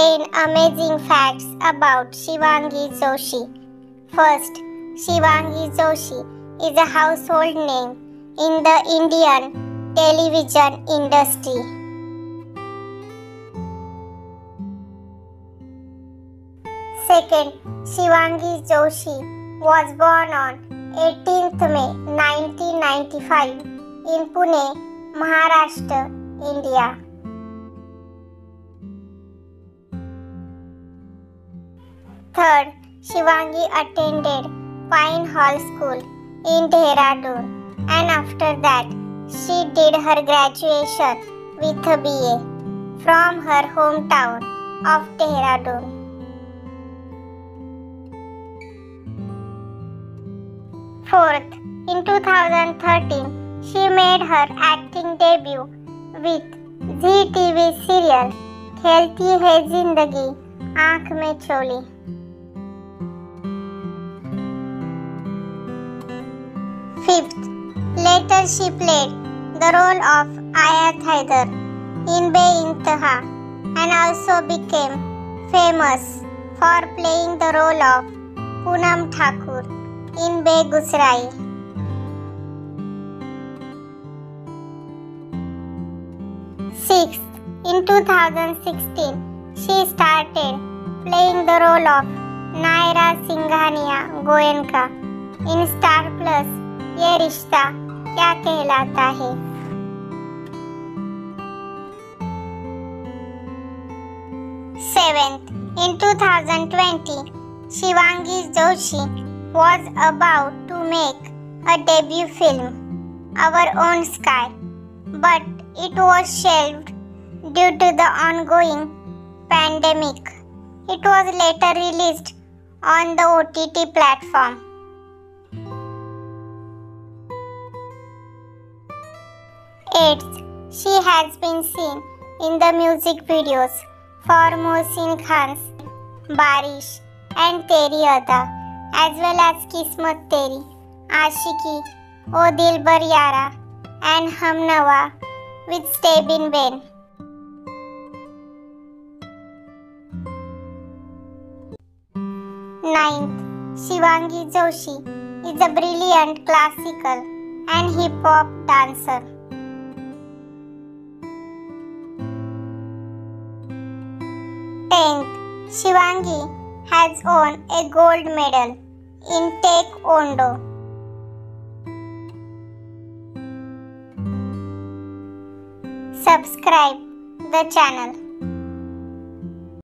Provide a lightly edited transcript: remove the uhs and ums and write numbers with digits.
10 amazing facts about Shivangi Joshi. First, Shivangi Joshi is a household name in the Indian television industry. Second, Shivangi Joshi was born on 18th May 1995 in Pune, Maharashtra, India. Third, Shivangi attended Pine Hall School in Dehradun, and after that, she did her graduation with a BA from her hometown of Dehradun. Fourth, in 2013, she made her acting debut with Zee TV serial खेलती है जिंदगी आँख में चोली. Fifth, later she played the role of Ayat Haider in Be-Intaha and also became famous for playing the role of Poonam Thakur in Begusrai. Sixth, in 2016, she started playing the role of Naira Singhania Goenka in Star Plus ये रिश्ता क्या कहलाता है. Seventh, in 2020, Shivangi Joshi was about to make a debut film, Our Own Sky, but it was shelved due to the ongoing pandemic. It was later released on the OTT platform. Eighth, she has been seen in the music videos for Mohsin Khan's Barish and Teri Ada, as well as Kismat Teri, Ashiki, O Dilbar Yara, and Humnawa with Stebin Ben. Ninth, Shivangi Joshi is a brilliant classical and hip-hop dancer. 10th, Shivangi has won a gold medal in Taekwondo. Subscribe the channel.